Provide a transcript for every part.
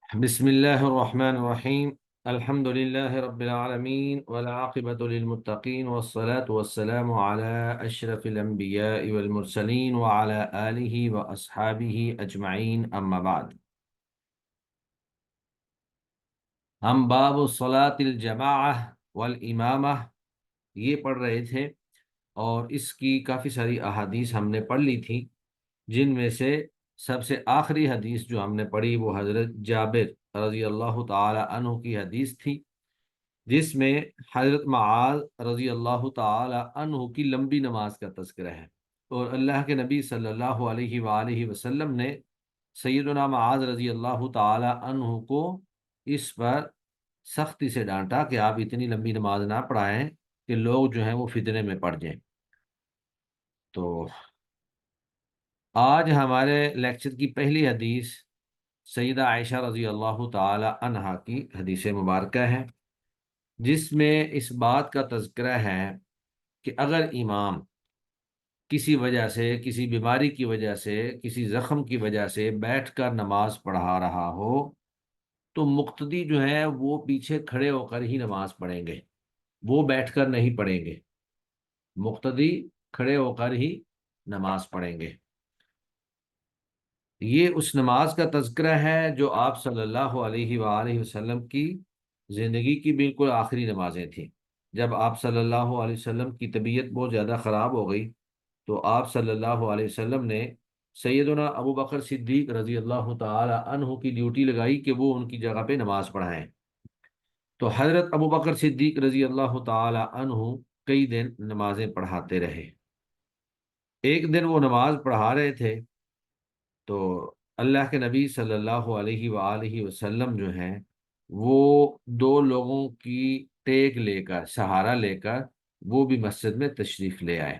بسم الله الرحمن الرحيم. الحمد لله رب العالمين والعاقبة للمتقين والصلاة والسلام على أشرف الأنبياء والمرسلين وعلى آله وأصحابه أجمعين، أما بعد. ہم باب صلاۃ الجماعہ والامامہ یہ پڑھ رہے تھے، اور اس کی کافی ساری احادیث ہم نے پڑھ لی تھی، جن میں سے سب سے آخری حدیث جو ہم نے پڑھی وہ حضرت جابر رضی اللہ تعالی عنہ کی حدیث تھی، جس میں حضرت معاذ رضی اللہ تعالی عنہ کی لمبی نماز کا تذکرہ ہے، اور اللہ کے نبی صلی اللہ علیہ وآلہ وسلم نے سیدنا معاذ رضی اللہ تعالی عنہ کو اس پر سختی سے ڈانٹا کہ آپ اتنی لمبی نماز نہ پڑھائیں کہ لوگ جو ہیں وہ فتنے میں پڑ جائیں۔ تو آج ہمارے لیکچر کی پہلی حدیث سیدہ عائشہ رضی اللہ تعالی عنہا کی حدیث مبارکہ ہے، جس میں اس بات کا تذکرہ ہے کہ اگر امام کسی وجہ سے، کسی بیماری کی وجہ سے، کسی زخم کی وجہ سے بیٹھ کر نماز پڑھا رہا ہو تو مقتدی جو ہے وہ پیچھے کھڑے ہو کر ہی نماز پڑھیں گے، وہ بیٹھ کر نہیں پڑھیں گے، مقتدی کھڑے ہو کر ہی نماز پڑھیں گے۔ یہ اس نماز کا تذکرہ ہے جو آپ صلی اللہ علیہ وآلہ وسلم کی زندگی کی بالکل آخری نمازیں تھیں۔ جب آپ صلی اللہ علیہ وسلم کی طبیعت بہت زیادہ خراب ہو گئی تو آپ صلی اللہ علیہ وسلم نے سیدنا ابو بکر صدیق رضی اللہ تعالی عنہ کی ڈیوٹی لگائی کہ وہ ان کی جگہ پہ نماز پڑھائیں۔ تو حضرت ابو بکر صدیق رضی اللہ تعالی عنہ کئی دن نمازیں پڑھاتے رہے۔ ایک دن وہ نماز پڑھا رہے تھے تو اللہ کے نبی صلی اللہ علیہ وآلہ وسلم جو ہیں وہ دو لوگوں کی ٹیک لے کر، سہارا لے کر وہ بھی مسجد میں تشریف لے آئے،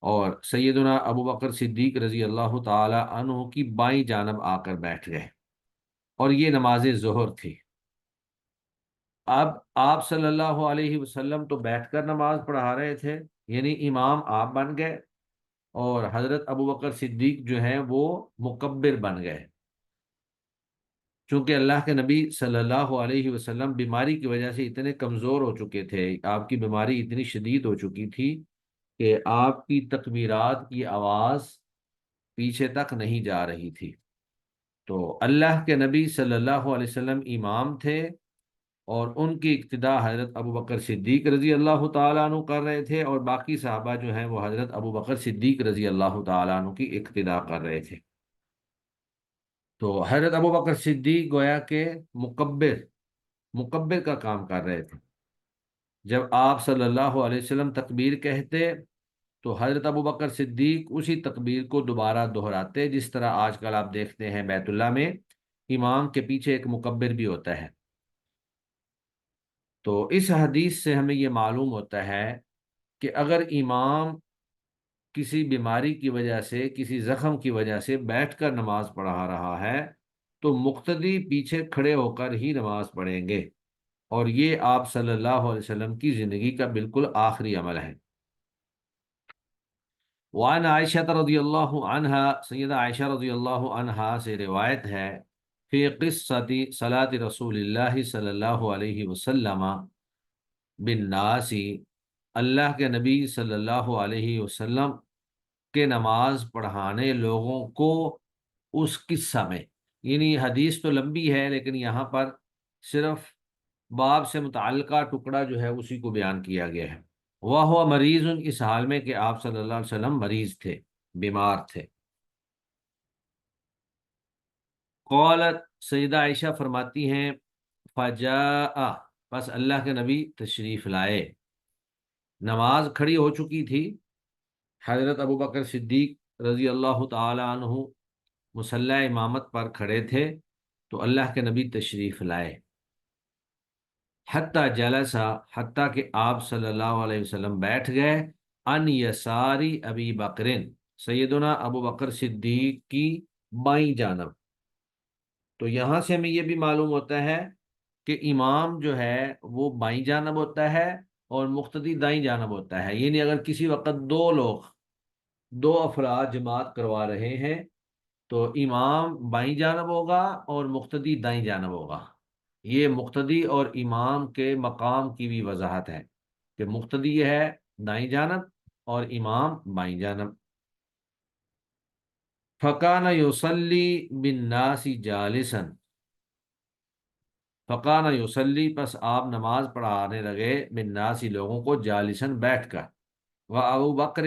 اور سیدنا ابو بکر صدیق رضی اللہ تعالی عنہ کی بائیں جانب آ کر بیٹھ گئے، اور یہ نماز ظہر تھی۔ اب آپ صلی اللہ علیہ وسلم تو بیٹھ کر نماز پڑھا رہے تھے، یعنی امام آپ بن گئے، اور حضرت ابو بکر صدیق جو ہیں وہ مکبر بن گئے، چونکہ اللہ کے نبی صلی اللہ علیہ وسلم بیماری کی وجہ سے اتنے کمزور ہو چکے تھے، آپ کی بیماری اتنی شدید ہو چکی تھی کہ آپ کی تکبیرات کی آواز پیچھے تک نہیں جا رہی تھی۔ تو اللہ کے نبی صلی اللہ علیہ وسلم امام تھے، اور ان کی اقتداء حضرت ابو بکر صدیق رضی اللہ تعالیٰ عنہ کر رہے تھے، اور باقی صحابہ جو ہیں وہ حضرت ابو بکر صدیق رضی اللہ تعالیٰ عنہ کی اقتداء کر رہے تھے۔ تو حضرت ابو بکر صدیق گویا کہ مکبر کا کام کر رہے تھے۔ جب آپ صلی اللہ علیہ وسلم تکبیر کہتے تو حضرت ابو بکر صدیق اسی تکبیر کو دوبارہ دہراتے، جس طرح آج کل آپ دیکھتے ہیں بیت اللہ میں امام کے پیچھے ایک مکبر بھی ہوتا ہے۔ تو اس حدیث سے ہمیں یہ معلوم ہوتا ہے کہ اگر امام کسی بیماری کی وجہ سے، کسی زخم کی وجہ سے بیٹھ کر نماز پڑھا رہا ہے تو مقتدی پیچھے کھڑے ہو کر ہی نماز پڑھیں گے، اور یہ آپ صلی اللہ علیہ وسلم کی زندگی کا بالکل آخری عمل ہے۔ وعن عائشہ رضی اللہ عنہا، سیدہ عائشہ رضی اللہ عنہا سے روایت ہے، فی قصۃ صلاۃ رسول اللہ صلی اللہ علیہ وسلم بالناس، اللہ کے نبی صلی اللہ علیہ وسلم کے نماز پڑھانے لوگوں کو اس قصہ میں، یعنی حدیث تو لمبی ہے لیکن یہاں پر صرف باب سے متعلقہ ٹکڑا جو ہے اسی کو بیان کیا گیا ہے۔ وہ ہوا مریض، اس حال میں کہ آپ صلی اللہ علیہ وسلم مریض تھے، بیمار تھے۔ قالت، سیدہ عائشہ فرماتی ہیں، فجاء، بس اللہ کے نبی تشریف لائے، نماز کھڑی ہو چکی تھی، حضرت ابو بکر صدیق رضی اللہ تعالی عنہ مصلی امامت پر کھڑے تھے، تو اللہ کے نبی تشریف لائے، حتیٰ جلسا، حتیٰ کہ آپ صلی اللہ علیہ وسلم بیٹھ گئے، ان یساری ابی بکرن، سیدنا ابو بکر صدیق کی بائیں جانب۔ تو یہاں سے ہمیں یہ بھی معلوم ہوتا ہے کہ امام جو ہے وہ بائیں جانب ہوتا ہے اور مقتدی دائیں جانب ہوتا ہے، یعنی اگر کسی وقت دو افراد جماعت کروا رہے ہیں تو امام بائیں جانب ہوگا اور مقتدی دائیں جانب ہوگا۔ یہ مقتدی اور امام کے مقام کی بھی وضاحت ہے کہ مقتدی ہے دائیں جانب اور امام بائیں جانب۔ فکان یوسلی بالناس جالسا، فکان یوسلی پس آپ نماز پڑھانے لگے بالناس لوگوں کو جالسن بیٹھ کر، و ابو بکر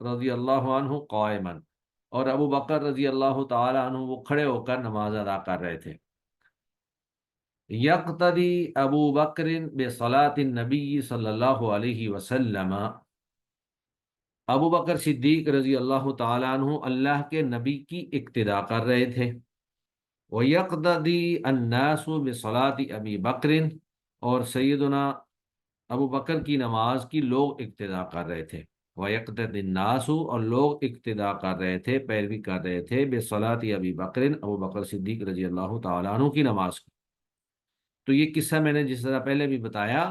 رضی اللہ عنہ قائما، اور ابو بکر رضی اللہ تعالی عنہ وہ کھڑے ہو کر نماز ادا کر رہے تھے۔ یقتدی ابو بکر بصلاۃ النبی صلی اللہ علیہ وسلم، ابو بکر صدیق رضی اللہ تعالی عنہ اللہ کے نبی کی اقتدا کر رہے تھے۔ وَيَقْتَدِي النَّاسُ بِصَلَاةِ ابی بکر، اور سیدنا ابو بکر کی نماز کی لوگ اقتدا کر رہے تھے۔ وَيَقْتَدِي النَّاسُ، اور لوگ اقتدا کر رہے تھے، پیروی کر رہے تھے، بِصَلَاةِ ابی بکر، ابو بکر صدیق رضی اللہ تعالی عنہ کی نماز کی۔ تو یہ قصہ میں نے جس طرح پہلے بھی بتایا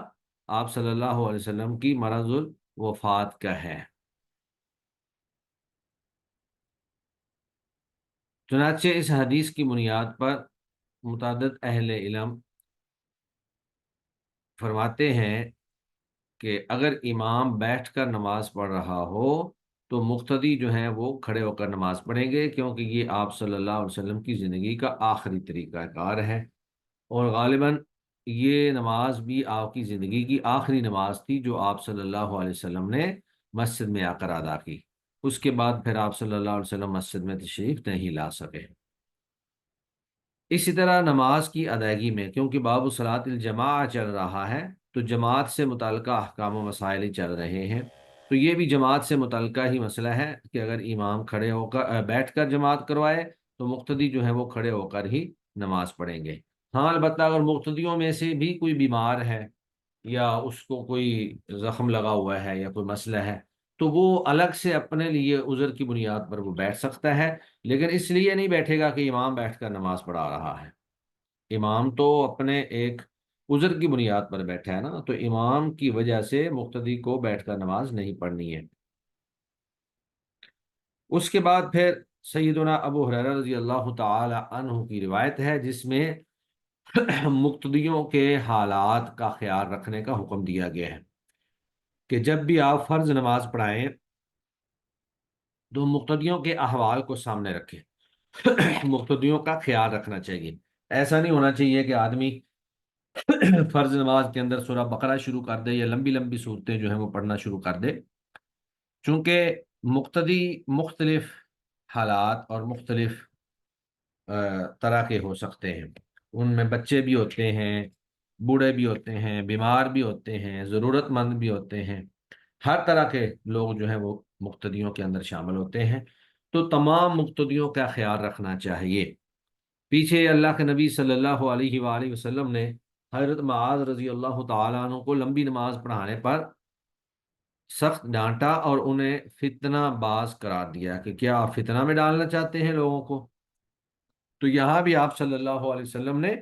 آپ صلی اللہ علیہ وسلم کی مرض الوفات کا ہے۔ چنانچہ اس حدیث کی بنیاد پر متعدد اہل علم فرماتے ہیں کہ اگر امام بیٹھ کر نماز پڑھ رہا ہو تو مقتدی جو ہیں وہ کھڑے ہو کر نماز پڑھیں گے، کیونکہ یہ آپ صلی اللہ علیہ وسلم کی زندگی کا آخری طریقہ کار ہے، اور غالباً یہ نماز بھی آپ کی زندگی کی آخری نماز تھی جو آپ صلی اللہ علیہ وسلم نے مسجد میں آ کر ادا کی۔ اس کے بعد پھر آپ صلی اللہ علیہ وسلم مسجد میں تشریف نہیں لا سکے۔ اسی طرح نماز کی ادائیگی میں، کیونکہ باب صلاۃ الجماع چل رہا ہے تو جماعت سے متعلقہ احکام و مسائل ہی چل رہے ہیں، تو یہ بھی جماعت سے متعلقہ ہی مسئلہ ہے کہ اگر امام کھڑے ہو کر بیٹھ کر جماعت کروائے تو مقتدی جو ہے وہ کھڑے ہو کر ہی نماز پڑھیں گے۔ ہاں البتہ اگر مقتدیوں میں سے بھی کوئی بیمار ہے یا اس کو کوئی زخم لگا ہوا ہے یا کوئی مسئلہ ہے تو وہ الگ سے اپنے لیے عذر کی بنیاد پر وہ بیٹھ سکتا ہے، لیکن اس لیے نہیں بیٹھے گا کہ امام بیٹھ کر نماز پڑھا رہا ہے۔ امام تو اپنے ایک عذر کی بنیاد پر بیٹھا ہے نا، تو امام کی وجہ سے مقتدی کو بیٹھ کر نماز نہیں پڑھنی ہے۔ اس کے بعد پھر سیدنا ابو ہریرہ رضی اللہ تعالی عنہ کی روایت ہے جس میں مقتدیوں کے حالات کا خیال رکھنے کا حکم دیا گیا ہے کہ جب بھی آپ فرض نماز پڑھائیں تو مقتدیوں کے احوال کو سامنے رکھیں، مقتدیوں کا خیال رکھنا چاہیے۔ ایسا نہیں ہونا چاہیے کہ آدمی فرض نماز کے اندر سورہ بقرہ شروع کر دے یا لمبی لمبی صورتیں جو ہیں وہ پڑھنا شروع کر دے، چونکہ مقتدی مختلف حالات اور مختلف طرح کے ہو سکتے ہیں، ان میں بچے بھی ہوتے ہیں، بوڑھے بھی ہوتے ہیں، بیمار بھی ہوتے ہیں، ضرورت مند بھی ہوتے ہیں، ہر طرح کے لوگ جو ہیں وہ مقتدیوں کے اندر شامل ہوتے ہیں، تو تمام مقتدیوں کا خیال رکھنا چاہیے۔ پیچھے اللہ کے نبی صلی اللہ علیہ وآلہ وسلم نے حضرت معاذ رضی اللہ تعالیٰ عنہ کو لمبی نماز پڑھانے پر سخت ڈانٹا اور انہیں فتنہ باز قرار دیا کہ کیا آپ فتنہ میں ڈالنا چاہتے ہیں لوگوں کو۔ تو یہاں بھی آپ صلی اللہ علیہ وسلم نے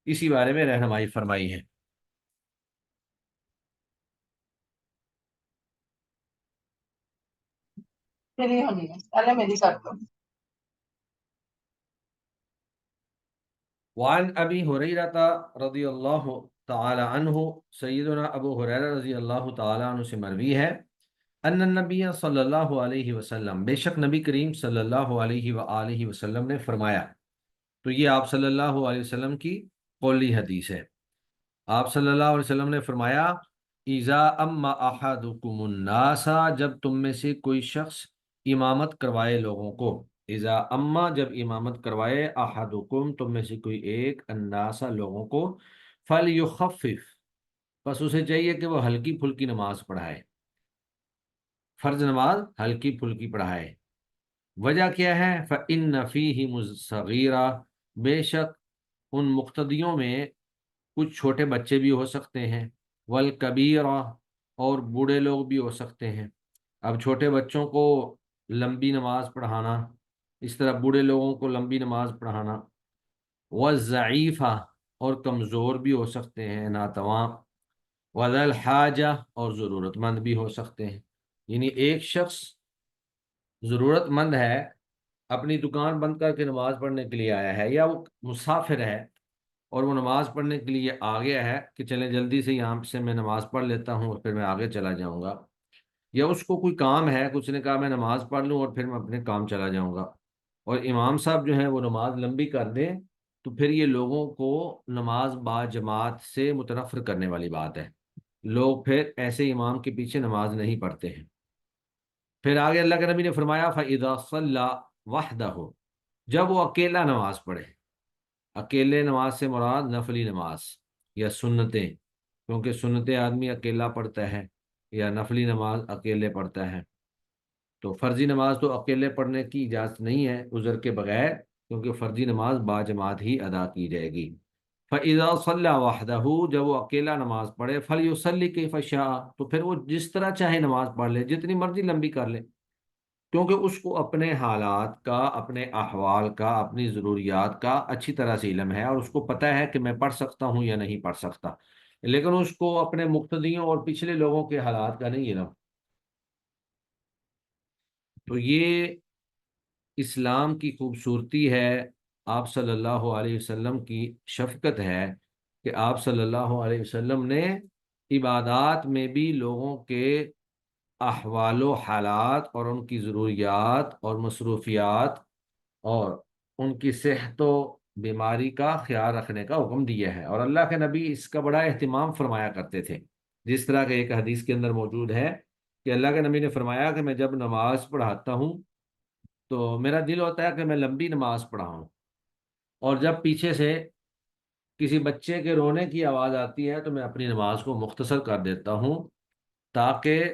اسی بارے میں رہنمائی فرمائی ہے۔ میری ہونی ہے پہلے میری کر دو۔ وعن ابی ہریرہ رضی اللہ تعالی عنہ، سیدنا ابو ہریرہ رضی اللہ تعالی عنہ سے مروی ہے ان النبی صلی اللہ علیہ وسلم، بے شک نبی کریم صلی اللہ علیہ وآلہ وسلم نے فرمایا، تو یہ آپ صلی اللہ علیہ وسلم کی قولی حدیث ہے۔ آپ صلی اللہ علیہ وسلم نے فرمایا اذا اما احدکم الناس، جب تم میں سے کوئی شخص امامت کروائے لوگوں کو، اذا اما جب امامت کروائے، احدکم تم میں سے کوئی ایک، الناس لوگوں کو، فلیخفف بس اسے چاہیے کہ وہ ہلکی پھلکی نماز پڑھائے، فرض نماز ہلکی پھلکی پڑھائے۔ وجہ کیا ہے؟ فإن فیہم الصغیرہ، بے شک ان مقتدیوں میں کچھ چھوٹے بچے بھی ہو سکتے ہیں، والکبیرہ اور بوڑھے لوگ بھی ہو سکتے ہیں۔ اب چھوٹے بچوں کو لمبی نماز پڑھانا، اس طرح بوڑھے لوگوں کو لمبی نماز پڑھانا، والضعیفہ اور کمزور بھی ہو سکتے ہیں، ناتواں، وذا الحاجہ اور ضرورت مند بھی ہو سکتے ہیں۔ یعنی ایک شخص ضرورت مند ہے اپنی دکان بند کر کے نماز پڑھنے کے لیے آیا ہے، یا وہ مسافر ہے اور وہ نماز پڑھنے کے لیے آ گیا ہے کہ چلیں جلدی سے یہاں سے میں نماز پڑھ لیتا ہوں اور پھر میں آگے چلا جاؤں گا، یا اس کو کوئی کام ہے، کچھ نے کہا میں نماز پڑھ لوں اور پھر میں اپنے کام چلا جاؤں گا، اور امام صاحب جو ہیں وہ نماز لمبی کر دیں، تو پھر یہ لوگوں کو نماز با جماعت سے متنفر کرنے والی بات ہے، لوگ پھر ایسے امام کے پیچھے نماز نہیں پڑھتے ہیں۔ پھر آگے اللہ کے نبی نے فرمایا فَإِذَا صَلَّى وَحْدَهُ، جب وہ اکیلا نماز پڑھے، اکیلے نماز سے مراد نفلی نماز یا سنتیں، کیونکہ سنتیں آدمی اکیلا پڑھتا ہے یا نفلی نماز اکیلے پڑھتا ہے، تو فرضی نماز تو اکیلے پڑھنے کی اجازت نہیں ہے عذر کے بغیر، کیونکہ فرضی نماز با جماعت ہی ادا کی جائے گی۔ فَإِذَا صَلَّى وَحْدَهُ، جب وہ اکیلا نماز پڑھے، فَلْيُصَلِّ كَيْفَ شَاءَ، تو پھر وہ جس طرح چاہے نماز پڑھ لے، جتنی مرضی لمبی کر لے، کیونکہ اس کو اپنے حالات کا، اپنے احوال کا، اپنی ضروریات کا اچھی طرح سے علم ہے، اور اس کو پتہ ہے کہ میں پڑھ سکتا ہوں یا نہیں پڑھ سکتا، لیکن اس کو اپنے مقتدیوں اور پچھلے لوگوں کے حالات کا نہیں علم۔ تو یہ اسلام کی خوبصورتی ہے، آپ صلی اللہ علیہ وسلم کی شفقت ہے کہ آپ صلی اللہ علیہ وسلم نے عبادات میں بھی لوگوں کے احوال و حالات اور ان کی ضروریات اور مصروفیات اور ان کی صحت و بیماری کا خیال رکھنے کا حکم دیا ہے، اور اللہ کے نبی اس کا بڑا اہتمام فرمایا کرتے تھے، جس طرح کہ ایک حدیث کے اندر موجود ہے کہ اللہ کے نبی نے فرمایا کہ میں جب نماز پڑھاتا ہوں تو میرا دل ہوتا ہے کہ میں لمبی نماز پڑھاؤں، اور جب پیچھے سے کسی بچے کے رونے کی آواز آتی ہے تو میں اپنی نماز کو مختصر کر دیتا ہوں، تاکہ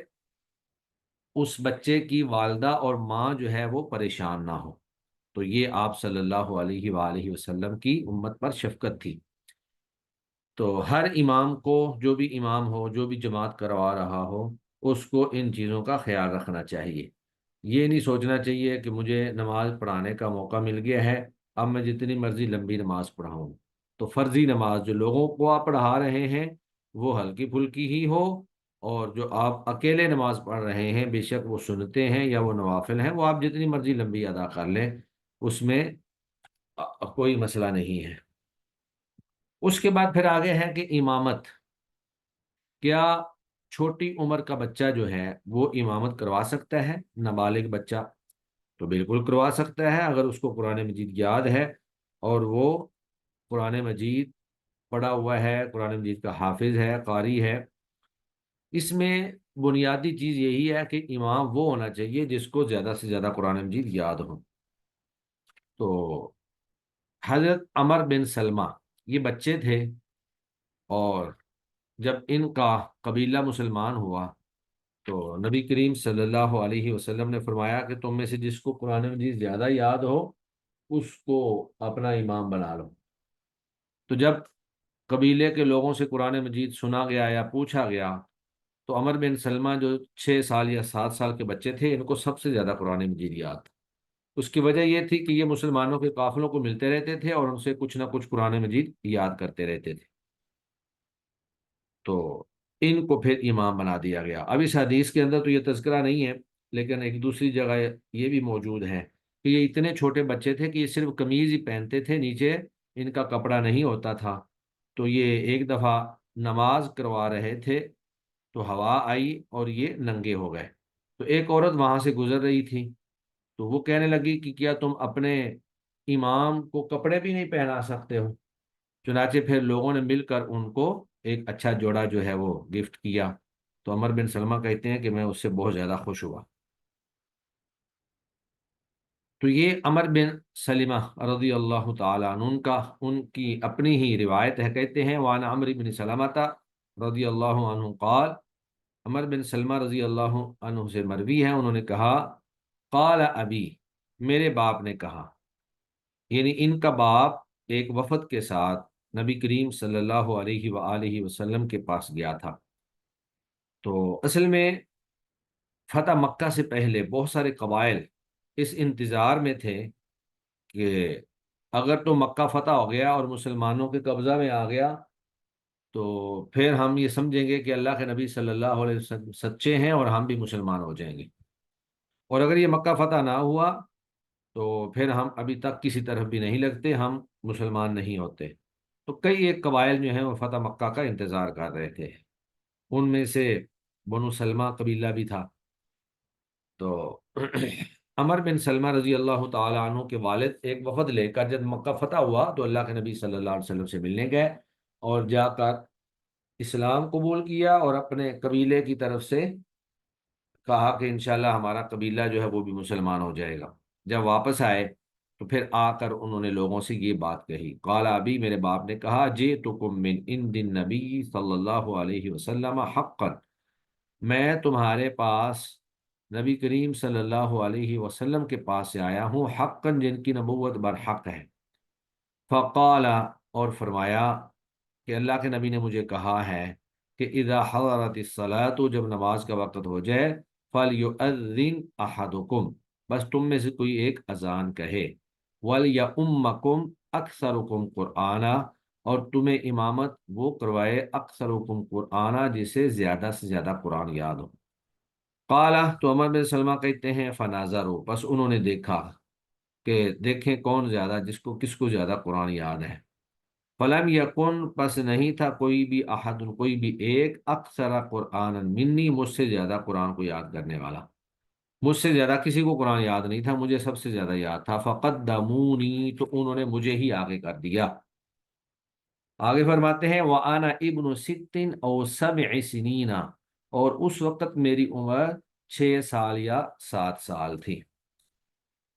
اس بچے کی والدہ اور ماں جو ہے وہ پریشان نہ ہو۔ تو یہ آپ صلی اللہ علیہ وآلہ وسلم کی امت پر شفقت تھی۔ تو ہر امام کو، جو بھی امام ہو، جو بھی جماعت کروا رہا ہو، اس کو ان چیزوں کا خیال رکھنا چاہیے۔ یہ نہیں سوچنا چاہیے کہ مجھے نماز پڑھانے کا موقع مل گیا ہے، اب میں جتنی مرضی لمبی نماز پڑھاؤں۔ تو فرضی نماز جو لوگوں کو آپ پڑھا رہے ہیں وہ ہلکی پھلکی ہی ہو، اور جو آپ اکیلے نماز پڑھ رہے ہیں، بے شک وہ سنتے ہیں یا وہ نوافل ہیں، وہ آپ جتنی مرضی لمبی ادا کر لیں، اس میں کوئی مسئلہ نہیں ہے۔ اس کے بعد پھر آگے ہے کہ امامت، کیا چھوٹی عمر کا بچہ جو ہے وہ امامت کروا سکتا ہے؟ نابالغ بچہ تو بالکل کروا سکتا ہے، اگر اس کو قرآن مجید یاد ہے اور وہ قرآن مجید پڑھا ہوا ہے، قرآن مجید کا حافظ ہے، قاری ہے۔ اس میں بنیادی چیز یہی ہے کہ امام وہ ہونا چاہیے جس کو زیادہ سے زیادہ قرآن مجید یاد ہو۔ تو حضرت عمر بن سلمہ یہ بچے تھے، اور جب ان کا قبیلہ مسلمان ہوا تو نبی کریم صلی اللہ علیہ وسلم نے فرمایا کہ تم میں سے جس کو قرآن مجید زیادہ یاد ہو اس کو اپنا امام بنا لو۔ تو جب قبیلے کے لوگوں سے قرآن مجید سنا گیا یا پوچھا گیا، تو عمر بن سلمہ جو 6 سال یا 7 سال کے بچے تھے، ان کو سب سے زیادہ قرآن مجید یاد تھا۔ اس کی وجہ یہ تھی کہ یہ مسلمانوں کے قافلوں کو ملتے رہتے تھے اور ان سے کچھ نہ کچھ قرآن مجید یاد کرتے رہتے تھے، تو ان کو پھر امام بنا دیا گیا۔ اب اس حدیث کے اندر تو یہ تذکرہ نہیں ہے، لیکن ایک دوسری جگہ یہ بھی موجود ہے کہ یہ اتنے چھوٹے بچے تھے کہ یہ صرف قمیض ہی پہنتے تھے، نیچے ان کا کپڑا نہیں ہوتا تھا۔ تو یہ ایک دفعہ نماز کروا رہے تھے تو ہوا آئی اور یہ ننگے ہو گئے، تو ایک عورت وہاں سے گزر رہی تھی، تو وہ کہنے لگی کہ کیا تم اپنے امام کو کپڑے بھی نہیں پہنا سکتے ہو؟ چنانچہ پھر لوگوں نے مل کر ان کو ایک اچھا جوڑا جو ہے وہ گفٹ کیا۔ تو عمر بن سلمہ کہتے ہیں کہ میں اس سے بہت زیادہ خوش ہوا۔ تو یہ عمر بن سلمہ رضی اللہ تعالیٰ عنہ ان کی اپنی ہی روایت ہے، کہتے ہیں وعن عمرو بن سلمہ رضی اللہ عنہ قال، عمر بن سلمہ رضی اللہ عنہ سے مروی ہے، انہوں نے کہا قال ابی، میرے باپ نے کہا، یعنی ان کا باپ ایک وفد کے ساتھ نبی کریم صلی اللہ علیہ وآلہ وسلم کے پاس گیا تھا۔ تو اصل میں فتح مکہ سے پہلے بہت سارے قبائل اس انتظار میں تھے کہ اگر تو مکہ فتح ہو گیا اور مسلمانوں کے قبضہ میں آ گیا تو پھر ہم یہ سمجھیں گے کہ اللہ کے نبی صلی اللہ علیہ وسلم سچے ہیں اور ہم بھی مسلمان ہو جائیں گے، اور اگر یہ مکہ فتح نہ ہوا تو پھر ہم ابھی تک کسی طرف بھی نہیں لگتے، ہم مسلمان نہیں ہوتے۔ تو کئی ایک قبائل جو ہیں وہ فتح مکہ کا انتظار کر رہے تھے، ان میں سے بنو سلمہ قبیلہ بھی تھا۔ تو عمر بن سلمہ رضی اللہ تعالی عنہ کے والد ایک وفد لے کر جب مکہ فتح ہوا تو اللہ کے نبی صلی اللہ علیہ وسلم سے ملنے گئے، اور جا کر اسلام قبول کیا، اور اپنے قبیلے کی طرف سے کہا کہ انشاءاللہ ہمارا قبیلہ جو ہے وہ بھی مسلمان ہو جائے گا۔ جب واپس آئے تو پھر آ کر انہوں نے لوگوں سے یہ بات کہی، قال ابی، میرے باپ نے کہا، جئتکم من عند النبی صلی اللہ علیہ وسلم حقا، میں تمہارے پاس نبی کریم صلی اللہ علیہ وسلم کے پاس سے آیا ہوں، حقا، جن کی نبوت برحق ہے۔ فقال، اور فرمایا کہ اللہ کے نبی نے مجھے کہا ہے کہ اذا حضرت الصلاۃ، جب نماز کا وقت ہو جائے، فلیؤذن احدکم، بس تم میں سے کوئی ایک اذان کہے، ولیؤمکم اکثرکم قرآنا، اور تمہیں امامت وہ کروائے اکثرکم قرآنا، جسے زیادہ سے زیادہ قرآن یاد ہو۔ قال، تو عمر بن سلمہ کہتے ہیں، فناظروا، بس انہوں نے دیکھا کہ دیکھیں کون زیادہ، کس کو زیادہ قرآن یاد ہے۔ فلم یکن، پس نہیں تھا کوئی بھی احد، کوئی بھی ایک، اکثر قرآن منی، مجھ سے زیادہ قرآن کو یاد کرنے والا، مجھ سے زیادہ کسی کو قرآن یاد نہیں تھا، مجھے سب سے زیادہ یاد تھا۔ فقدمونی، تو انہوں نے مجھے ہی آگے کر دیا۔ آگے فرماتے ہیں، وَأَنَا ابن ست او 7 سنین، اور اس وقت میری عمر 6 سال یا 7 سال تھی۔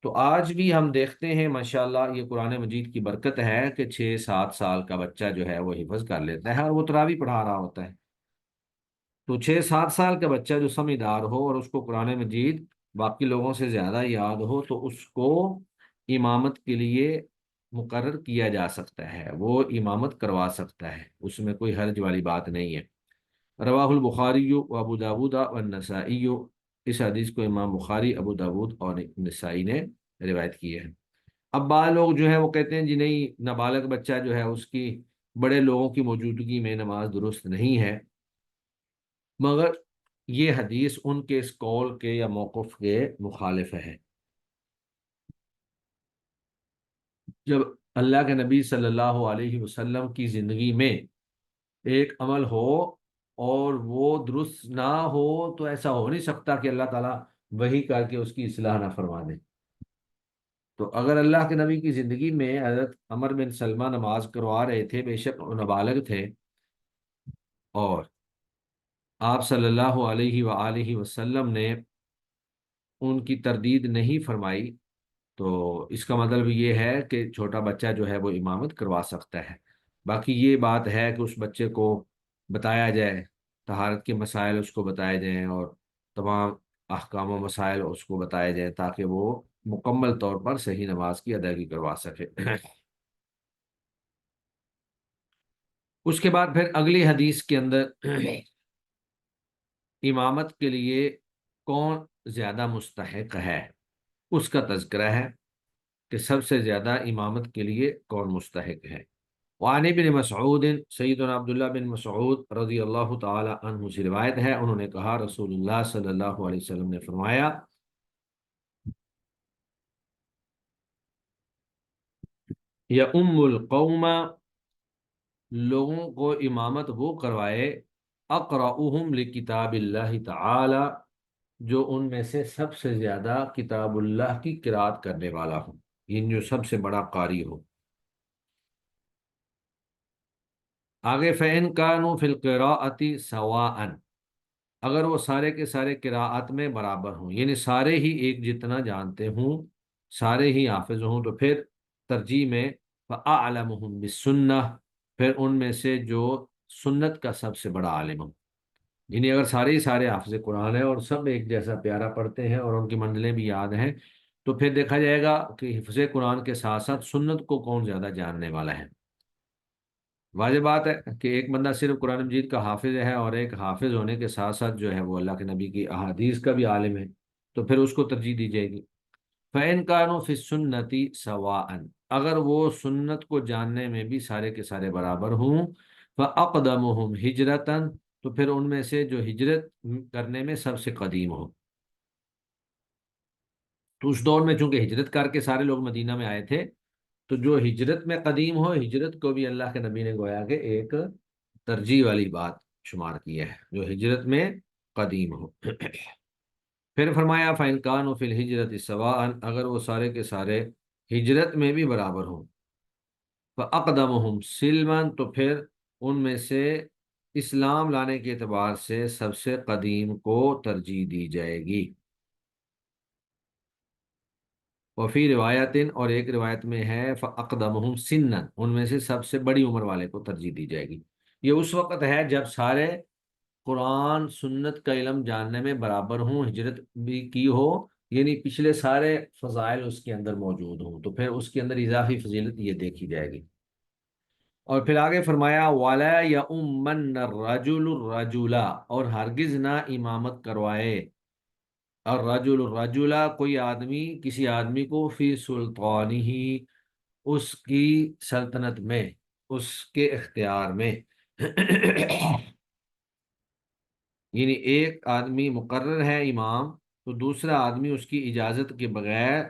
تو آج بھی ہم دیکھتے ہیں ماشاءاللہ یہ قرآن مجید کی برکت ہے کہ 6 7 سال کا بچہ جو ہے وہ حفظ کر لیتا ہے، اور وہ تراویح پڑھا رہا ہوتا ہے۔ تو 6 7 سال کا بچہ جو سمجھدار ہو اور اس کو قرآن مجید باقی لوگوں سے زیادہ یاد ہو، تو اس کو امامت کے لیے مقرر کیا جا سکتا ہے، وہ امامت کروا سکتا ہے، اس میں کوئی حرج والی بات نہیں ہے۔ رواہ البخاری و ابو داود والنسائی، اس حدیث کو امام بخاری، ابو داود اور نسائی نے روایت کی ہے۔ اب بعض لوگ جو ہے وہ کہتے ہیں جی نہیں، نابالغ بچہ جو ہے اس کی بڑے لوگوں کی موجودگی میں نماز درست نہیں ہے، مگر یہ حدیث ان کے اس قول کے یا موقف کے مخالف ہے۔ جب اللہ کے نبی صلی اللہ علیہ وسلم کی زندگی میں ایک عمل ہو اور وہ درست نہ ہو، تو ایسا ہو نہیں سکتا کہ اللہ تعالیٰ وہی کر کے اس کی اصلاح نہ فرما دے۔ تو اگر اللہ کے نبی کی زندگی میں حضرت عمر بن سلمہ نماز کروا رہے تھے، بے شک وہ نابالغ تھے، اور آپ صلی اللہ علیہ وآلہ وسلم نے ان کی تردید نہیں فرمائی، تو اس کا مطلب یہ ہے کہ چھوٹا بچہ جو ہے وہ امامت کروا سکتا ہے۔ باقی یہ بات ہے کہ اس بچے کو بتایا جائے، طہارت کے مسائل اس کو بتائے جائیں، اور تمام احکام و مسائل اس کو بتائے جائیں، تاکہ وہ مکمل طور پر صحیح نماز کی ادائیگی کروا سکے۔ اس کے بعد پھر اگلی حدیث کے اندر امامت کے لیے کون زیادہ مستحق ہے اس کا تذکرہ ہے، کہ سب سے زیادہ امامت کے لیے کون مستحق ہے۔ وعن ابن مسعود، سیدنا عبداللہ بن مسعود رضی اللہ تعالی عنہ سے روایت ہے، انہوں نے کہا رسول اللہ صلی اللہ علیہ وسلم نے فرمایا، یا القوم، لوگوں کو امامت وہ کروائے، اقرؤہم لکتاب اللہ تعالی، جو ان میں سے سب سے زیادہ کتاب اللہ کی قرات کرنے والا ہو، یعنی جو سب سے بڑا قاری ہو۔ آگے، فَإِن كَانُوا فِي الْقِرَاءَةِ سَوَاءً، اگر وہ سارے کے سارے قراءت میں برابر ہوں، یعنی سارے ہی ایک جتنا جانتے ہوں، سارے ہی حافظ ہوں، تو پھر ترجیح میں فَأَعْلَمُهُمْ بِالسُّنَّةِ، پھر ان میں سے جو سنت کا سب سے بڑا عالم ہو، یعنی اگر سارے ہی سارے حافظ قرآن ہیں اور سب ایک جیسا پیارا پڑھتے ہیں اور ان کی منزلیں بھی یاد ہیں، تو پھر دیکھا جائے گا کہ حفظ قرآن کے ساتھ ساتھ سنت کو کون زیادہ جاننے والا ہے۔ واضح بات ہے کہ ایک بندہ صرف قرآن مجید کا حافظ ہے، اور ایک حافظ ہونے کے ساتھ ساتھ جو ہے وہ اللہ کے نبی کی احادیث کا بھی عالم ہے، تو پھر اس کو ترجیح دی جائے گی۔ فَإِن كَانُوا فِي السُّنَّةِ سَوَاءً، اگر وہ سنت کو جاننے میں بھی سارے کے سارے برابر ہوں، فَأَقْدَمُهُمْ ہجرتاً، تو پھر ان میں سے جو ہجرت کرنے میں سب سے قدیم ہو۔ تو اس دور میں چونکہ ہجرت کر کے سارے لوگ مدینہ میں آئے تھے، تو جو ہجرت میں قدیم ہو، ہجرت کو بھی اللہ کے نبی نے گویا کہ ایک ترجیح والی بات شمار کی ہے، جو ہجرت میں قدیم ہو۔ پھر فرمایا فَإِنْ كَانُوا فِي الْهِجْرَةِ سَوَاءً، اگر وہ سارے کے سارے ہجرت میں بھی برابر ہوں، فَأَقْدَمُهُمْ سِلْمًا، تو پھر ان میں سے اسلام لانے کے اعتبار سے سب سے قدیم کو ترجیح دی جائے گی۔ وفی روایت، اور ایک روایت میں ہے فَأَقْدَمُهُمْ سِنًّا، ان میں سے سب سے بڑی عمر والے کو ترجیح دی جائے گی۔ یہ اس وقت ہے جب سارے قرآن سنت کا علم جاننے میں برابر ہوں، ہجرت بھی کی ہو، یعنی پچھلے سارے فضائل اس کے اندر موجود ہوں، تو پھر اس کے اندر اضافی فضیلت یہ دیکھی جائے گی۔ اور پھر آگے فرمایا وَلَا يَؤُمَّنَّ الرَّجُلُ الرَّجُلَ، اور ہرگز نہ امامت کروائے الرجل الرجل، کوئی آدمی کسی آدمی کو فی سلطانہ، اس کی سلطنت میں، اس کے اختیار میں یعنی ایک آدمی مقرر ہے امام، تو دوسرا آدمی اس کی اجازت کے بغیر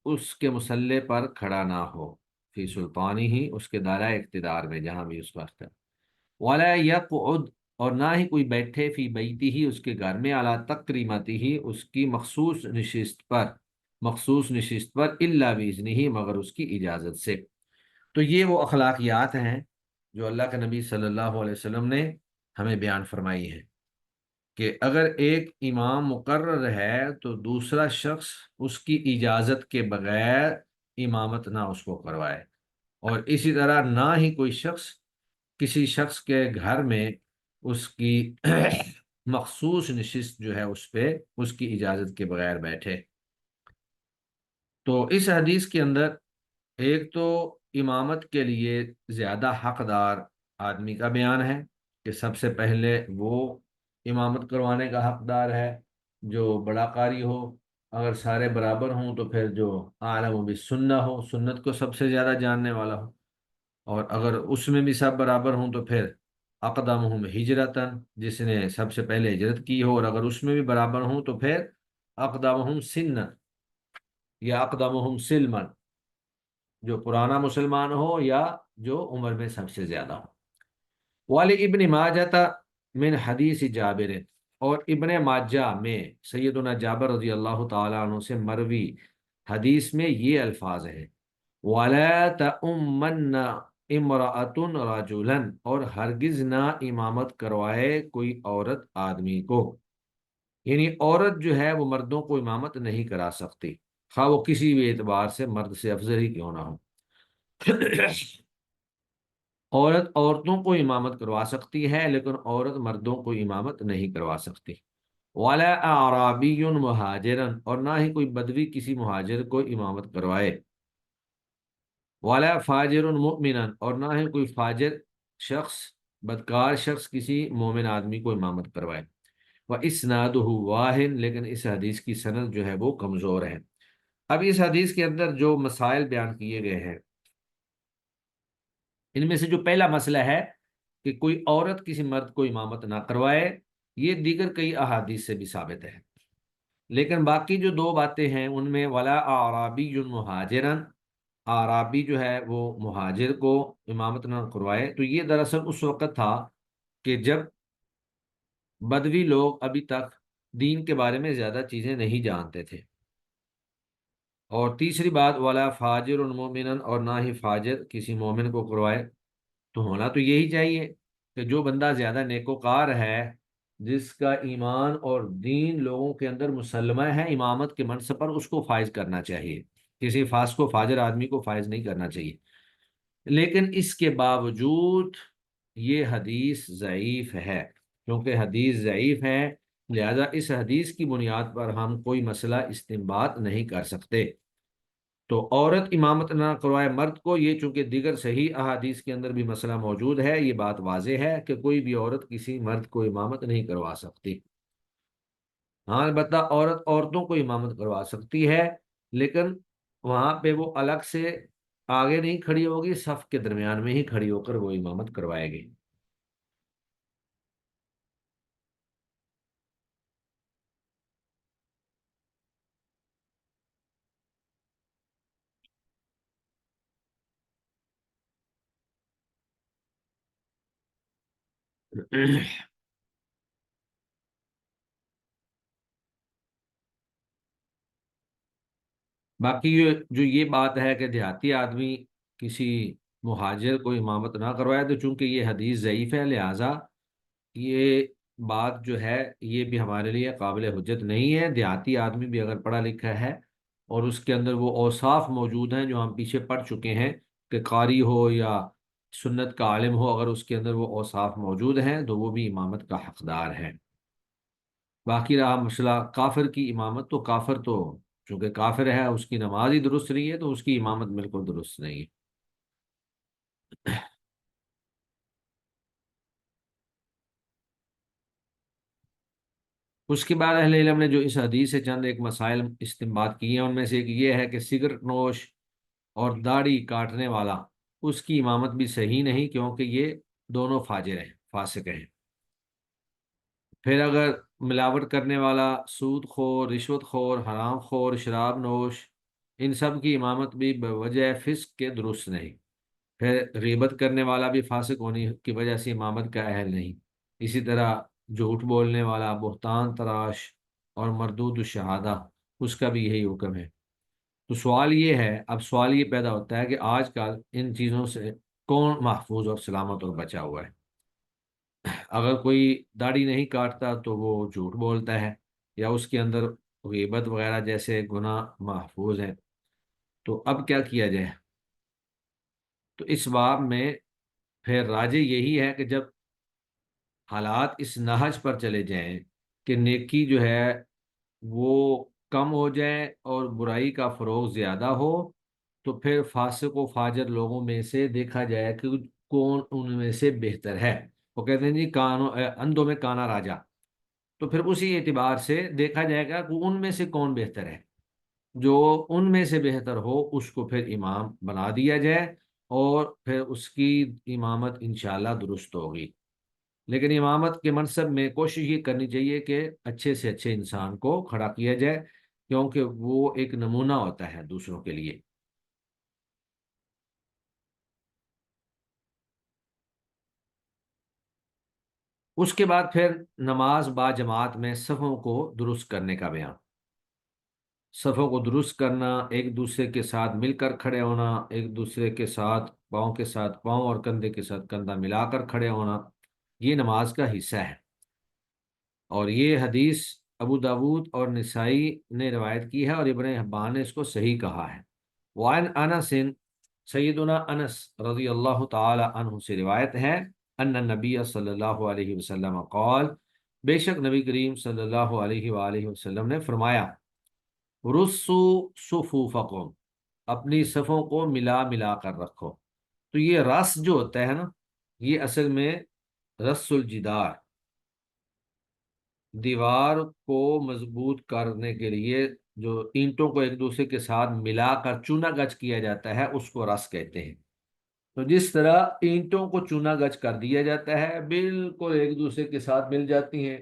اس کے مسلح پر کھڑا نہ ہو، فی سلطانی ہی، اس کے دائرہ اقتدار میں جہاں بھی اس کا اختیار۔ ولا یقعد، اور نہ ہی کوئی بیٹھے فی بیتی ہی، اس کے گھر میں، اعلیٰ تقریمتی ہی، اس کی مخصوص نشست پر الا باذنہ ہی، مگر اس کی اجازت سے۔ تو یہ وہ اخلاقیات ہیں جو اللہ کے نبی صلی اللہ علیہ وسلم نے ہمیں بیان فرمائی ہیں، کہ اگر ایک امام مقرر ہے تو دوسرا شخص اس کی اجازت کے بغیر امامت نہ اس کو کروائے، اور اسی طرح نہ ہی کوئی شخص کسی شخص کے گھر میں اس کی مخصوص نشست جو ہے اس پہ اس کی اجازت کے بغیر بیٹھے۔ تو اس حدیث کے اندر ایک تو امامت کے لیے زیادہ حقدار آدمی کا بیان ہے، کہ سب سے پہلے وہ امامت کروانے کا حقدار ہے جو بڑا قاری ہو، اگر سارے برابر ہوں تو پھر جو عالم بالسنہ ہو، سنت کو سب سے زیادہ جاننے والا ہو، اور اگر اس میں بھی سب برابر ہوں تو پھر اقدمہم ہجرتاً، جس نے سب سے پہلے ہجرت کی ہو، اور اگر اس میں بھی برابر ہوں تو پھر اقدمہم سنًا یا اقدمہم سلما، جو پرانا مسلمان ہو یا جو عمر میں سب سے زیادہ ہو۔ والی ابن ماجہ من حدیث جابر، اور ابن ماجہ میں سیدنا جابر رضی اللہ تعالیٰ عنہ سے مروی حدیث میں یہ الفاظ ہیں، وَلَا تَأُمَّنَّ امرأة رجلا، اور ہرگز نہ امامت کروائے کوئی عورت آدمی کو، یعنی عورت جو ہے وہ مردوں کو امامت نہیں کرا سکتی، خواہ وہ کسی بھی اعتبار سے مرد سے افضل ہی کیوں نہ ہو۔ عورت عورتوں کو امامت کروا سکتی ہے، لیکن عورت مردوں کو امامت نہیں کروا سکتی۔ وَلَا أَعْرَابِيٌّ مُهَاجِرًا، اور نہ ہی کوئی بدوی کسی مہاجر کو امامت کروائے۔ وَلَا فَاجِرٌ مُؤْمِنًا، اور نہ ہی کوئی فاجر شخص، بدکار شخص کسی مومن آدمی کو امامت کروائے۔ وَإِسْنَادُهُ وَاهٍ، لیکن اس حدیث کی سند جو ہے وہ کمزور ہے۔ اب اس حدیث کے اندر جو مسائل بیان کیے گئے ہیں، ان میں سے جو پہلا مسئلہ ہے کہ کوئی عورت کسی مرد کو امامت نہ کروائے، یہ دیگر کئی احادیث سے بھی ثابت ہے، لیکن باقی جو دو باتیں ہیں ان میں ولا اعرابی مہاجرن، اعرابی جو ہے وہ مہاجر کو امامت نہ کروائے، تو یہ دراصل اس وقت تھا کہ جب بدوی لوگ ابھی تک دین کے بارے میں زیادہ چیزیں نہیں جانتے تھے۔ اور تیسری بات ولا فاجر مومن، اور نہ ہی فاجر کسی مومن کو کروائے۔ تو ہونا تو یہی چاہیے کہ جو بندہ زیادہ نیکوکار ہے، جس کا ایمان اور دین لوگوں کے اندر مسلمہ ہے، امامت کے منصب پر اس کو فائز کرنا چاہیے، کسی فاسق و فاجر آدمی کو فائز نہیں کرنا چاہیے۔ لیکن اس کے باوجود یہ حدیث ضعیف ہے، کیونکہ حدیث ضعیف ہے، لہذا اس حدیث کی بنیاد پر ہم کوئی مسئلہ استنباط نہیں کر سکتے۔ تو عورت امامت نہ کروائے مرد کو، یہ چونکہ دیگر صحیح احادیث کے اندر بھی مسئلہ موجود ہے، یہ بات واضح ہے کہ کوئی بھی عورت کسی مرد کو امامت نہیں کروا سکتی۔ ہاں البتہ عورت عورتوں کو امامت کروا سکتی ہے، لیکن وہاں پہ وہ الگ سے آگے نہیں کھڑی ہوگی، صف کے درمیان میں ہی کھڑی ہو کر وہ امامت کروائے گی۔ باقی جو یہ بات ہے کہ دیہاتی آدمی کسی مہاجر کو امامت نہ کروائے، تو چونکہ یہ حدیث ضعیف ہے، لہٰذا یہ بات جو ہے یہ بھی ہمارے لیے قابل حجت نہیں ہے۔ دیہاتی آدمی بھی اگر پڑھا لکھا ہے اور اس کے اندر وہ اوصاف موجود ہیں جو ہم پیچھے پڑھ چکے ہیں، کہ قاری ہو یا سنت کا عالم ہو، اگر اس کے اندر وہ اوصاف موجود ہیں تو وہ بھی امامت کا حقدار ہے۔ باقی رہا مسئلہ کافر کی امامت، تو کافر تو چونکہ کافر ہے، اس کی نماز ہی درست نہیں ہے، تو اس کی امامت بالکل درست نہیں ہے۔ اس کے بعد اہل علم نے جو اس حدیث سے چند ایک مسائل استنباط کیے ہیں، ان میں سے ایک یہ ہے کہ سگریٹ نوش اور داڑھی کاٹنے والا، اس کی امامت بھی صحیح نہیں، کیونکہ یہ دونوں فاجر ہیں، فاسق ہیں۔ پھر اگر ملاوٹ کرنے والا، سود خور، رشوت خور، حرام خور، شراب نوش، ان سب کی امامت بھی بوجہ فسق کے درست نہیں۔ پھر غیبت کرنے والا بھی فاسق ہونے کی وجہ سے امامت کا اہل نہیں۔ اسی طرح جھوٹ بولنے والا، بہتان تراش اور مردود الشہادہ، اس کا بھی یہی حکم ہے۔ تو سوال یہ ہے، اب سوال یہ پیدا ہوتا ہے کہ آج کل ان چیزوں سے کون محفوظ اور سلامت اور بچا ہوا ہے؟ اگر کوئی داڑھی نہیں کاٹتا تو وہ جھوٹ بولتا ہے، یا اس کے اندر غیبت وغیرہ جیسے گناہ محفوظ ہیں، تو اب کیا کیا جائے؟ تو اس باب میں پھر راجع یہی ہے کہ جب حالات اس نہج پر چلے جائیں کہ نیکی جو ہے وہ کم ہو جائے اور برائی کا فروغ زیادہ ہو، تو پھر فاسق و فاجر لوگوں میں سے دیکھا جائے کہ کون ان میں سے بہتر ہے۔ وہ کہتے ہیں جی کانوں اندھوں میں کانا راجا، تو پھر اسی اعتبار سے دیکھا جائے گا کہ ان میں سے کون بہتر ہے۔ جو ان میں سے بہتر ہو اس کو پھر امام بنا دیا جائے، اور پھر اس کی امامت انشاءاللہ درست ہوگی۔ لیکن امامت کے منصب میں کوشش یہ کرنی چاہیے کہ اچھے سے اچھے انسان کو کھڑا کیا جائے، کیونکہ وہ ایک نمونہ ہوتا ہے دوسروں کے لیے۔ اس کے بعد پھر نماز با جماعت میں صفوں کو درست کرنے کا بیان۔ صفوں کو درست کرنا، ایک دوسرے کے ساتھ مل کر کھڑے ہونا، ایک دوسرے کے ساتھ پاؤں کے ساتھ پاؤں اور کندھے کے ساتھ کندھا ملا کر کھڑے ہونا، یہ نماز کا حصہ ہے۔ اور یہ حدیث ابو داود اور نسائی نے روایت کی ہے، اور ابن حبان نے اس کو صحیح کہا ہے۔ وعن انس، سیدنا انس رضی اللہ تعالی عنہ سے روایت ہے، ان نبی صلی اللہ علیہ وسلم قال، بے شک نبی کریم صلی اللہ علیہ وآلہ وسلم نے فرمایا، رسو صفوفکم، اپنی صفوں کو ملا ملا کر رکھو۔ تو یہ رس جو ہوتا ہے نا، یہ اصل میں رس الجدار، دیوار کو مضبوط کرنے کے لیے جو اینٹوں کو ایک دوسرے کے ساتھ ملا کر چونا گچ کیا جاتا ہے، اس کو رس کہتے ہیں۔ تو جس طرح اینٹوں کو چونا گچ کر دیا جاتا ہے، بالکل ایک دوسرے کے ساتھ مل جاتی ہیں،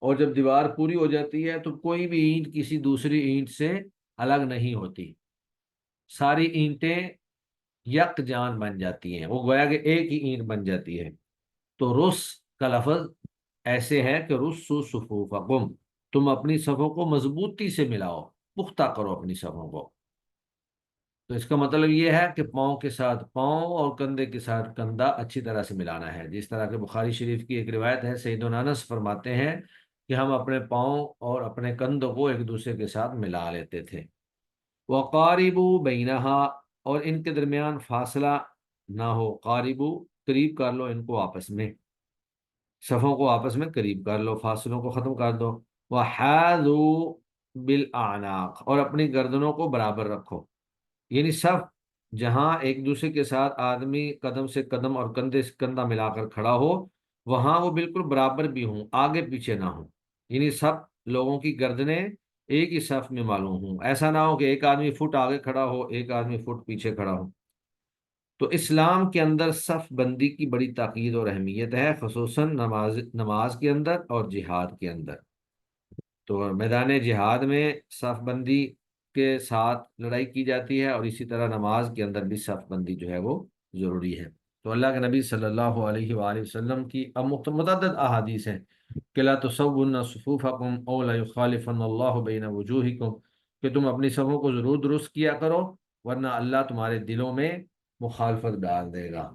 اور جب دیوار پوری ہو جاتی ہے تو کوئی بھی اینٹ کسی دوسری اینٹ سے الگ نہیں ہوتی، ساری اینٹیں یک جان بن جاتی ہیں، وہ گویا کہ ایک ہی اینٹ بن جاتی ہے۔ تو رس کا لفظ ایسے ہے کہ رسو صفوفکم، تم اپنی صفوں کو مضبوطی سے ملاؤ، پختہ کرو اپنی صفوں کو۔ تو اس کا مطلب یہ ہے کہ پاؤں کے ساتھ پاؤں اور کندھے کے ساتھ کندھا اچھی طرح سے ملانا ہے، جس طرح کہ بخاری شریف کی ایک روایت ہے، سیدنا انس فرماتے ہیں کہ ہم اپنے پاؤں اور اپنے کندھوں کو ایک دوسرے کے ساتھ ملا لیتے تھے۔ وقاربوا بینہا، اور ان کے درمیان فاصلہ نہ ہو، قاربو قریب کر لو ان کو آپس میں، صفوں کو آپس میں قریب کر لو، فاصلوں کو ختم کر دو۔ وحاذوا بالاعناق، اور اپنی گردنوں کو برابر رکھو، یعنی صف جہاں ایک دوسرے کے ساتھ آدمی قدم سے قدم اور کندھے سے کندھا ملا کر کھڑا ہو، وہاں وہ بالکل برابر بھی ہوں، آگے پیچھے نہ ہوں، یعنی سب لوگوں کی گردنیں ایک ہی صف میں معلوم ہوں، ایسا نہ ہو کہ ایک آدمی فٹ آگے کھڑا ہو، ایک آدمی فٹ پیچھے کھڑا ہو۔ تو اسلام کے اندر صف بندی کی بڑی تاکید اور اہمیت ہے، خصوصاً نماز کے اندر اور جہاد کے اندر۔ تو میدان جہاد میں صف بندی کے ساتھ لڑائی کی جاتی ہے، اور اسی طرح نماز کے اندر بھی صف بندی جو ہے وہ ضروری ہے۔ تو اللہ کے نبی صلی اللہ علیہ وآلہ وسلم کی اب متعدد احادیث ہیں کہ لا تصون صفوفکم او لا یخالفن اللہ بین وجوہکم، کہ تم اپنی صفوں کو ضرور درست کیا کرو ورنہ اللہ تمہارے دلوں میں مخالفت ڈال دے گا۔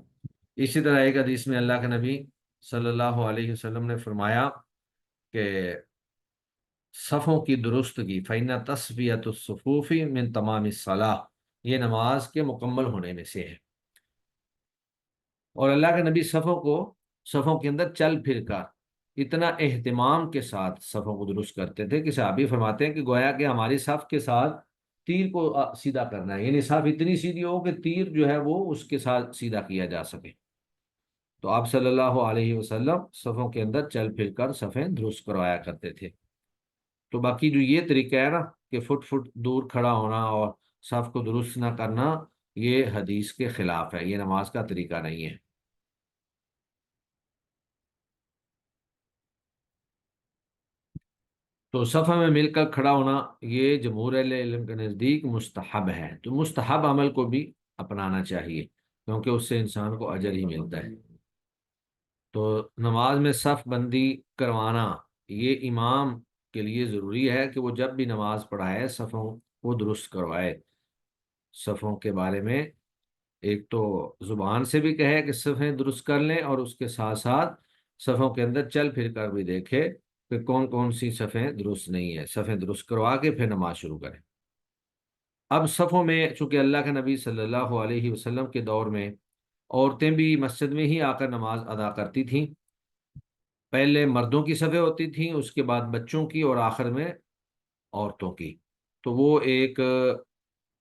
اسی طرح ایک حدیث میں اللہ کے نبی صلی اللہ علیہ وسلم نے فرمایا کہ صفوں کی درستگی فإن تسویۃ الصفوف من تمام الصلاح، یہ نماز کے مکمل ہونے میں سے ہے۔ اور اللہ کے نبی صفوں کے اندر چل پھر کر اتنا اہتمام کے ساتھ صفوں کو درست کرتے تھے کہ صحابی فرماتے ہیں کہ گویا کہ ہماری صف کے ساتھ تیر کو سیدھا کرنا ہے، یعنی صف اتنی سیدھی ہو کہ تیر جو ہے وہ اس کے ساتھ سیدھا کیا جا سکے۔ تو آپ صلی اللہ علیہ وسلم صفوں کے اندر چل پھر کر صفیں درست کروایا کرتے تھے۔ تو باقی جو یہ طریقہ ہے نا کہ فٹ فٹ دور کھڑا ہونا اور صف کو درست نہ کرنا، یہ حدیث کے خلاف ہے، یہ نماز کا طریقہ نہیں ہے۔ تو صف میں مل کر کھڑا ہونا یہ جمہور اہل علم کے نزدیک مستحب ہے، تو مستحب عمل کو بھی اپنانا چاہیے کیونکہ اس سے انسان کو اجر ہی ملتا ہے۔ تو نماز میں صف بندی کروانا یہ امام کے لیے ضروری ہے کہ وہ جب بھی نماز پڑھائے صفوں کو درست کروائے۔ صفوں کے بارے میں ایک تو زبان سے بھی کہے کہ صفیں درست کر لیں، اور اس کے ساتھ ساتھ صفوں کے اندر چل پھر کر بھی دیکھے کہ کون کون سی صفیں درست نہیں ہیں، صفیں درست کروا کے پھر نماز شروع کریں۔ اب صفوں میں چونکہ اللہ کے نبی صلی اللہ علیہ وسلم کے دور میں عورتیں بھی مسجد میں ہی آ کر نماز ادا کرتی تھیں، پہلے مردوں کی صفیں ہوتی تھیں، اس کے بعد بچوں کی، اور آخر میں عورتوں کی۔ تو وہ ایک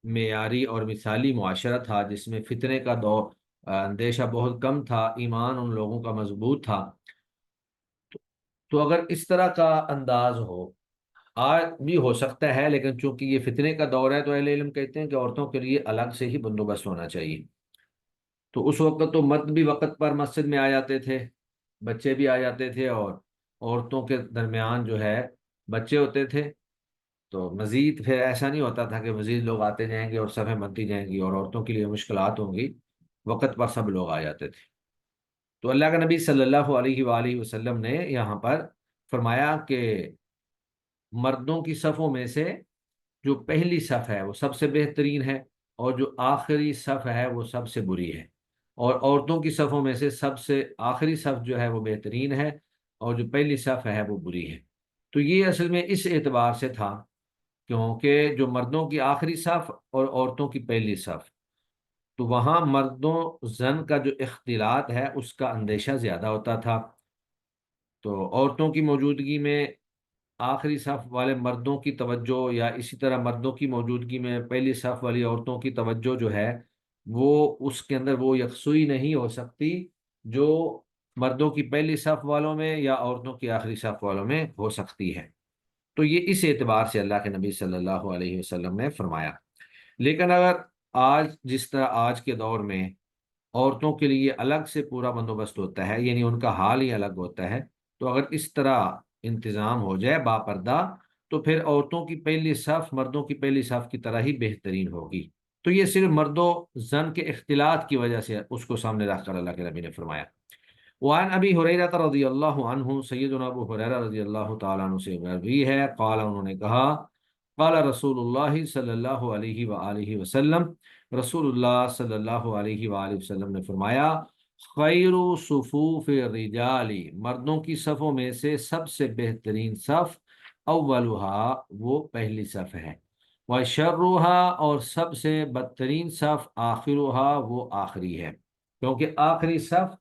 معیاری اور مثالی معاشرہ تھا جس میں فتنے کا اندیشہ بہت کم تھا، ایمان ان لوگوں کا مضبوط تھا۔ تو اگر اس طرح کا انداز ہو، آج بھی ہو سکتا ہے، لیکن چونکہ یہ فتنے کا دور ہے تو اہل علم کہتے ہیں کہ عورتوں کے لیے الگ سے ہی بندوبست ہونا چاہیے۔ تو اس وقت تو مرد بھی وقت پر مسجد میں آ جاتے تھے، بچے بھی آ جاتے تھے، اور عورتوں کے درمیان جو ہے بچے ہوتے تھے، تو مزید پھر ایسا نہیں ہوتا تھا کہ مزید لوگ آتے جائیں گے اور صفیں بنتی جائیں گی اور عورتوں کے لیے مشکلات ہوں گی، وقت پر سب لوگ آ جاتے تھے۔ تو اللہ کا نبی صلی اللہ علیہ وآلہ وسلم نے یہاں پر فرمایا کہ مردوں کی صفوں میں سے جو پہلی صف ہے وہ سب سے بہترین ہے، اور جو آخری صف ہے وہ سب سے بری ہے، اور عورتوں کی صفوں میں سے سب سے آخری صف جو ہے وہ بہترین ہے، اور جو پہلی صف ہے وہ بری ہے۔ تو یہ اصل میں اس اعتبار سے تھا کیونکہ جو مردوں کی آخری صف اور عورتوں کی پہلی صف، تو وہاں مردوں زن کا جو اختلاط ہے اس کا اندیشہ زیادہ ہوتا تھا۔ تو عورتوں کی موجودگی میں آخری صف والے مردوں کی توجہ، یا اسی طرح مردوں کی موجودگی میں پہلی صف والی عورتوں کی توجہ جو ہے وہ اس کے اندر وہ یکسوئی نہیں ہو سکتی جو مردوں کی پہلی صف والوں میں یا عورتوں کی آخری صف والوں میں ہو سکتی ہے۔ تو یہ اس اعتبار سے اللہ کے نبی صلی اللہ علیہ وسلم نے فرمایا۔ لیکن اگر آج جس طرح آج کے دور میں عورتوں کے لیے الگ سے پورا بندوبست ہوتا ہے، یعنی ان کا حال ہی الگ ہوتا ہے، تو اگر اس طرح انتظام ہو جائے باپردہ تو پھر عورتوں کی پہلی صف مردوں کی پہلی صف کی طرح ہی بہترین ہوگی۔ تو یہ صرف مرد و زن کے اختلاط کی وجہ سے اس کو سامنے رکھ کر اللہ کے نبی نے فرمایا۔ وعن ابی حریرہ رضی اللہ عنہ، سیدنا ابو حریرہ رضی اللہ تعالیٰ عنہ سے مروی ہے، قال انہوں نے کہا، قال رسول اللہ صلی اللہ علیہ وآلہ وسلم، رسول اللہ صلی اللہ علیہ وآلہ وسلم نے فرمایا، خیر صفوف الرجال، مردوں کی صفوں میں سے سب سے بہترین صف، اولھا وہ پہلی صف ہے، وشرھا اور سب سے بدترین صف، آخرھا وہ آخری ہے، کیونکہ آخری صف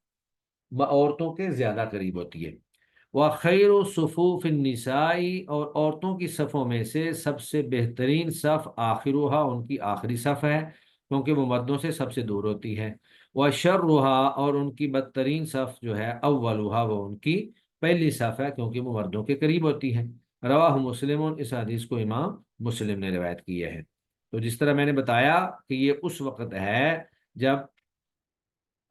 عورتوں کے زیادہ قریب ہوتی ہے۔ وخیر صفوف النساء اور عورتوں کی صفوں میں سے سب سے بہترین صف، آخرھا ان کی آخری صف ہے کیونکہ وہ مردوں سے سب سے دور ہوتی ہے۔ وشرھا اور ان کی بدترین صف جو ہے، اولھا وہ ان کی پہلی صف ہے کیونکہ وہ مردوں کے قریب ہوتی ہے۔ رواہ مسلم، اس حدیث کو امام مسلم نے روایت کیا ہے۔ تو جس طرح میں نے بتایا کہ یہ اس وقت ہے جب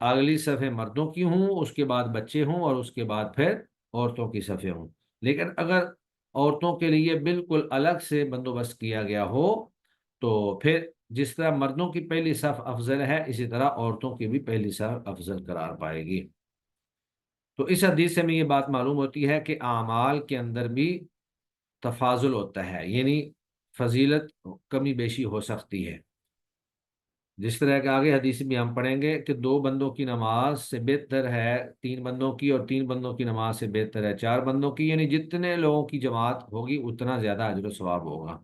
اگلی صفیں مردوں کی ہوں، اس کے بعد بچے ہوں، اور اس کے بعد پھر عورتوں کی صفیں ہوں۔ لیکن اگر عورتوں کے لیے بالکل الگ سے بندوبست کیا گیا ہو تو پھر جس طرح مردوں کی پہلی صف افضل ہے، اسی طرح عورتوں کی بھی پہلی صف افضل قرار پائے گی۔ تو اس حدیث سے ہمیں یہ بات معلوم ہوتی ہے کہ اعمال کے اندر بھی تفاضل ہوتا ہے، یعنی فضیلت کمی بیشی ہو سکتی ہے۔ جس طرح کہ آگے حدیث میں ہم پڑھیں گے کہ 2 بندوں کی نماز سے بہتر ہے 3 بندوں کی، اور 3 بندوں کی نماز سے بہتر ہے 4 بندوں کی، یعنی جتنے لوگوں کی جماعت ہوگی اتنا زیادہ اجر و ثواب ہوگا۔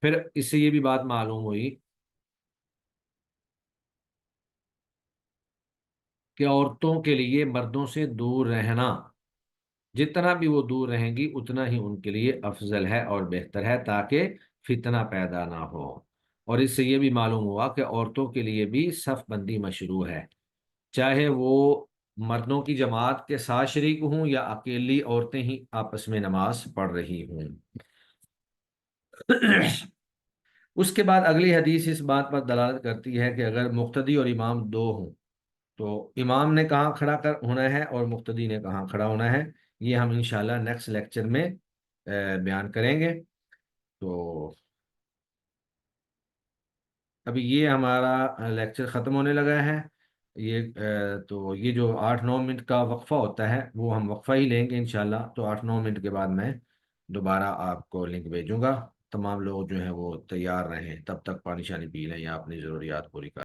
پھر اس سے یہ بھی بات معلوم ہوئی کہ عورتوں کے لیے مردوں سے دور رہنا، جتنا بھی وہ دور رہیں گی اتنا ہی ان کے لیے افضل ہے اور بہتر ہے، تاکہ فتنہ پیدا نہ ہو۔ اور اس سے یہ بھی معلوم ہوا کہ عورتوں کے لیے بھی صف بندی مشروع ہے، چاہے وہ مردوں کی جماعت کے ساتھ شریک ہوں یا اکیلی عورتیں ہی آپس میں نماز پڑھ رہی ہوں۔ اس کے بعد اگلی حدیث اس بات پر دلالت کرتی ہے کہ اگر مقتدی اور امام دو ہوں تو امام نے کہاں کھڑا ہونا ہے اور مقتدی نے کہاں کھڑا ہونا ہے، یہ ہم انشاءاللہ نیکسٹ لیکچر میں بیان کریں گے۔ تو ابھی یہ ہمارا لیکچر ختم ہونے لگا ہے، تو یہ جو 8-9 منٹ کا وقفہ ہوتا ہے وہ ہم وقفہ ہی لیں گے انشاءاللہ۔ تو 8-9 منٹ کے بعد میں دوبارہ آپ کو لنک بھیجوں گا۔ تمام لوگ جو ہیں وہ تیار رہیں، تب تک پانی شانی پی لیں یا اپنی ضروریات پوری کر